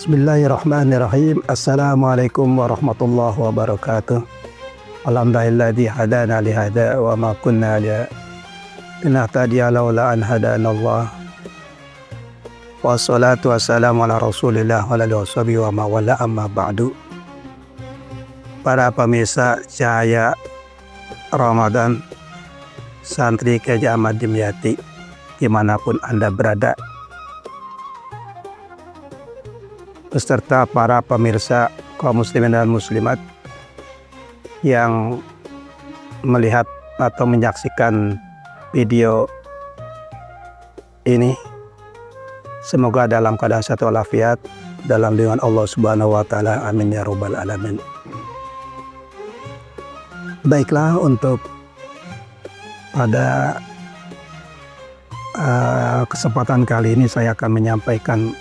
Bismillahirrahmanirrahim. Assalamualaikum warahmatullahi wabarakatuh. Alhamdulillahilladzi hadana li hada wa ma kunna linahtadiya laula an hadanallah. Wassalatu wassalamu ala Rasulillah wa ala alihi washabihi wa ma wala amma ba'du. Para pemirsa Cahaya Ramadan, santri Kiai Ahmad Dimyati, dimanapun Anda berada, beserta para pemirsa kaum muslimin dan muslimat yang melihat atau menyaksikan video ini, semoga dalam keadaan sehat walafiat dalam lindungan Allah Subhanahu wa taala. Amin ya rabbal alamin. Baiklah, untuk pada kesempatan kali ini saya akan menyampaikan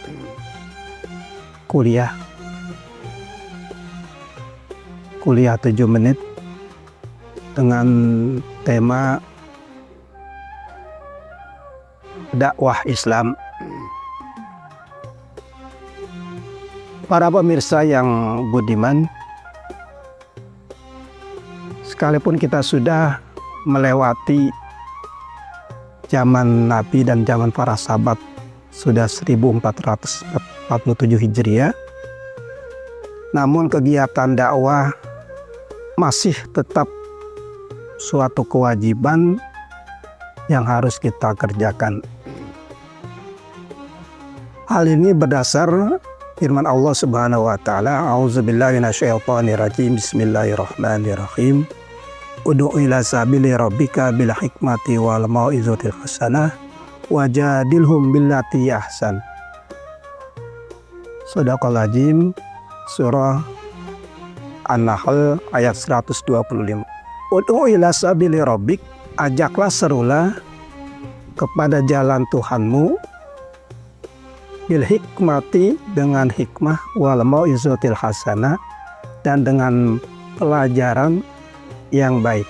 kuliah 7 menit dengan tema dakwah Islam. Para pemirsa yang budiman, sekalipun kita sudah melewati zaman Nabi dan zaman para sahabat, sudah 1447 Hijriah, namun kegiatan dakwah masih tetap suatu kewajiban yang harus kita kerjakan. Hal ini berdasar firman Allah Subhanahu wa taala, A'udzubillahi minasyaitonirrajim, Bismillahirrahmanirrahim. Ud'u ila sabili rabbika bil hikmati wal mau'izatil hasanah wajadilhum billati ahsan. Shadaqallahul azim, surah An-Nahl ayat 125. Ud'u ila sabili rabbik, ajaklah serulah kepada jalan Tuhanmu, bil hikmati, dengan hikmah, wal mau'izatil hasanah, dan dengan pelajaran yang baik.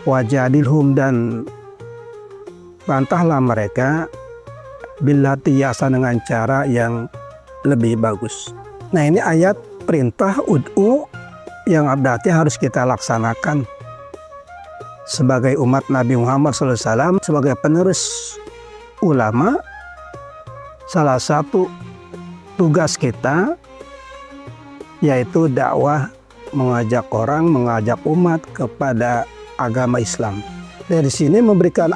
Wajadilhum, dan bantahlah mereka, billati ahsan, dengan cara yang lebih bagus. Nah, ini ayat perintah ud'u yang berarti harus kita laksanakan sebagai umat Nabi Muhammad SAW, sebagai penerus ulama. Salah satu tugas kita yaitu dakwah, mengajak orang, mengajak umat kepada agama Islam. Dari sini memberikan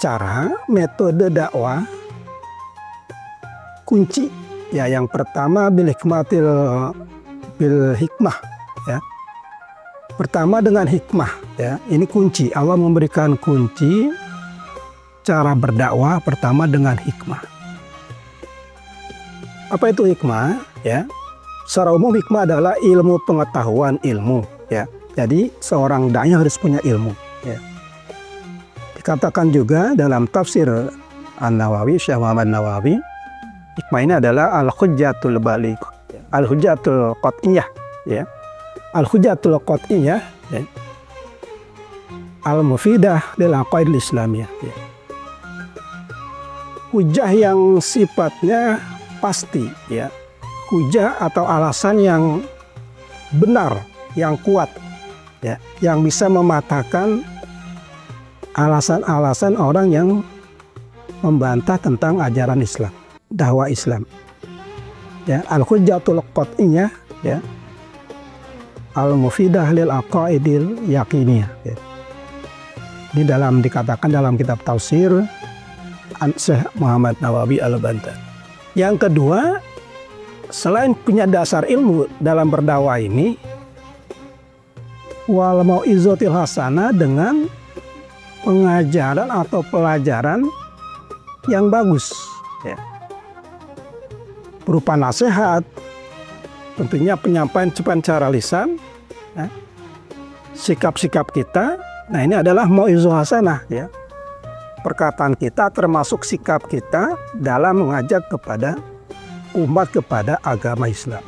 cara, metode dakwah, kunci. Ya, yang pertama bil hikmah, ya. Pertama dengan hikmah, ya. Ini kunci. Allah memberikan kunci cara berdakwah pertama dengan hikmah. Apa itu hikmah? Ya. Secara umum hikmah adalah ilmu pengetahuan, ilmu, ya. Jadi seorang dai harus punya ilmu, ya. Dikatakan juga dalam tafsir An-Nawawi, Syekh Muhammad Nawawi, hikmah ini adalah al-hujjatul baligh, al-hujjatul qat'iyah, ya. Al-hujjatul qat'iyah, ya. Al-mufidah lil aqaidil islamiyah, ya. Hujjah yang sifatnya pasti, ya. Hujjah atau alasan yang benar, yang kuat, ya, yang bisa mematahkan alasan-alasan orang yang membantah tentang ajaran Islam, dakwah Islam. Ya, al-hujjatul qat'iyah, ya. Al-mufidah lil aqaidil yaqiniyah, ya. Ini dikatakan dalam kitab tafsir Syekh Muhammad Nawawi Al-Banta. Yang kedua, selain punya dasar ilmu dalam berdakwah ini, wal mau'izatil hasanah, dengan pengajaran atau pelajaran yang bagus, ya. Berupa nasihat, tentunya penyampaian secara lisan, ya. Sikap-sikap kita, nah ini adalah mau'izah hasanah, ya. Perkataan kita termasuk sikap kita dalam mengajak kepada umat kepada agama Islam.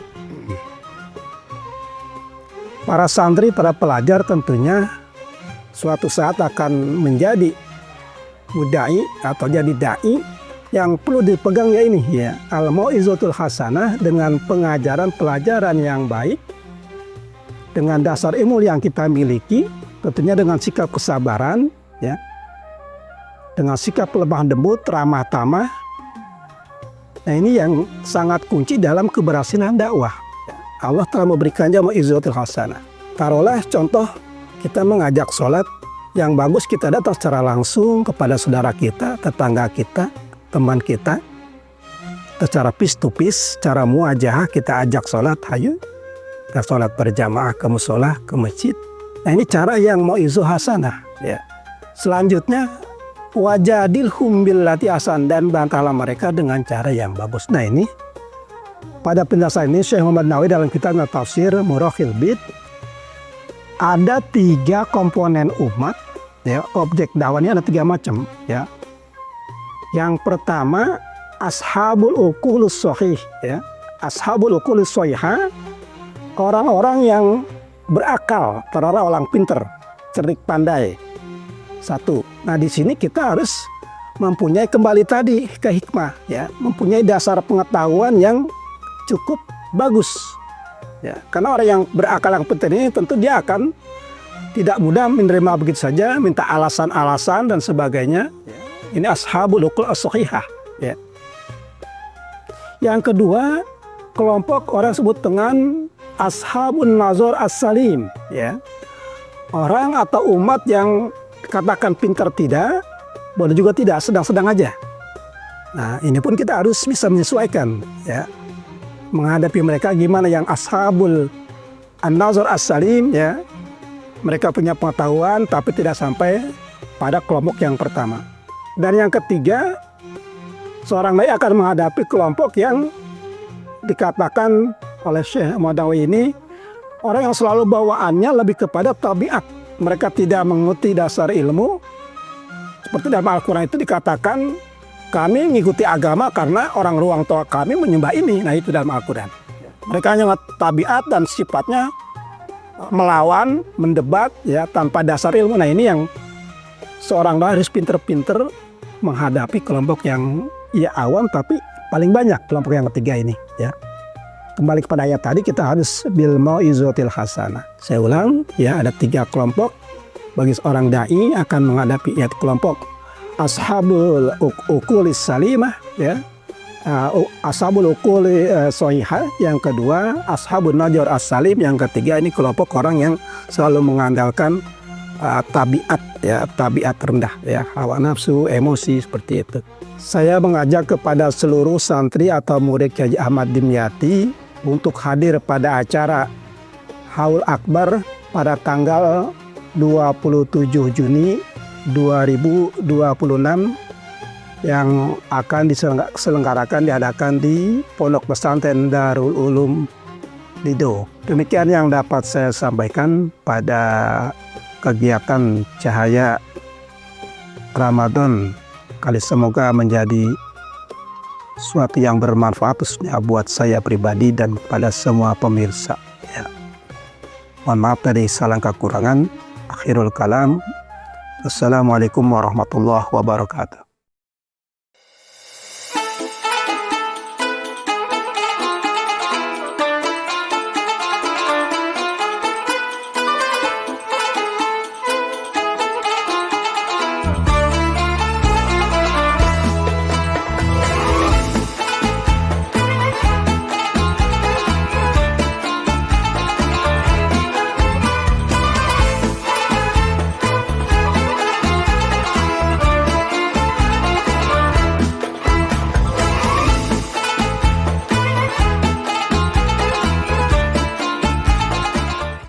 Para santri, para pelajar tentunya suatu saat akan menjadi mudai atau jadi dai yang perlu dipegang ya ini ya, al-mau'izatul hasanah, dengan pengajaran pelajaran yang baik, dengan dasar ilmu yang kita miliki, tentunya dengan sikap kesabaran ya, dengan sikap lemah lembut, ramah tamah. Nah, ini yang sangat kunci dalam keberhasilan dakwah. Allah telah memberikannya mau'izatul hasanah. Taruhlah contoh kita mengajak sholat, yang bagus kita datang secara langsung kepada saudara kita, tetangga kita, teman kita, secara face to face, secara muajahah kita ajak sholat, hayu kita sholat berjamaah ke musola, ke masjid. Nah, ini cara yang mau'izah hasanah ya. Selanjutnya wajadilhum billati ahsan, dan bantahlah mereka dengan cara yang bagus. Nah, ini pada penjelasan ini Syekh Muhammad Nawawi dalam kitabnya Tafsir Murakhil Bid, ada 3 komponen umat ya, objek dakwah ini ada 3 macam ya. Yang pertama ashabul uqulus shahih ya, ashabul uqulus shahihah, orang-orang yang berakal, orang pinter, cerdik, pandai. Satu. Nah, di sini kita harus mempunyai kembali tadi ke hikmah ya, mempunyai dasar pengetahuan yang cukup bagus. Ya, karena orang yang berakal yang penting ini tentu dia akan tidak mudah menerima begitu saja, minta alasan-alasan dan sebagainya. Ini ashabul uqul as-shahihah. Ya. Yang kedua, kelompok orang sebut dengan ashabun nazar as-salim. Ya. Orang atau umat yang katakan pintar tidak, boleh juga tidak, sedang-sedang aja. Nah, ini pun kita harus bisa menyesuaikan ya. Menghadapi mereka gimana yang ashabul an-nazar as-salim ya. Mereka punya pengetahuan tapi tidak sampai pada kelompok yang pertama. Dan yang ketiga, seorang dai akan menghadapi kelompok yang dikatakan oleh Syekh Muhammad Nawawi ini orang yang selalu bawaannya lebih kepada tabiat. Mereka tidak mengikuti dasar ilmu. Seperti dalam Al-Quran itu dikatakan kami mengikuti agama karena orang ruang tua kami menyembah ini. Nah, itu dalam Al-Quran. Mereka hanya tabiat dan sifatnya melawan, mendebat ya tanpa dasar ilmu. Nah, ini yang seorang dai harus pinter-pinter menghadapi kelompok yang ya awam tapi paling banyak, kelompok yang ketiga ini ya. Kembali kepada ayat tadi, kita harus bil mau'izatil hasanah. Saya ulang ya, ada 3 kelompok bagi seorang dai akan menghadapi yaitu kelompok ashabul uqulis salimah ya, ashabul uquli shahihah, yang kedua ashabun nazar as-salim, yang ketiga ini kelompok orang yang selalu mengandalkan tabiat ya, tabiat rendah ya, hawa nafsu, emosi seperti itu. Saya mengajak kepada seluruh santri atau murid Kiai Ahmad Dimyati untuk hadir pada acara Haul Akbar pada tanggal 27 Juni 2026 yang akan diadakan di Pondok Pesantren Darul Ulum Lido. Demikian yang dapat saya sampaikan pada kegiatan Cahaya Ramadan kali, semoga menjadi suatu yang bermanfaat khususnya buat saya pribadi dan pada semua pemirsa ya. Mohon maaf dari salah kekurangan. Akhirul kalam. Assalamualaikum warahmatullahi wabarakatuh.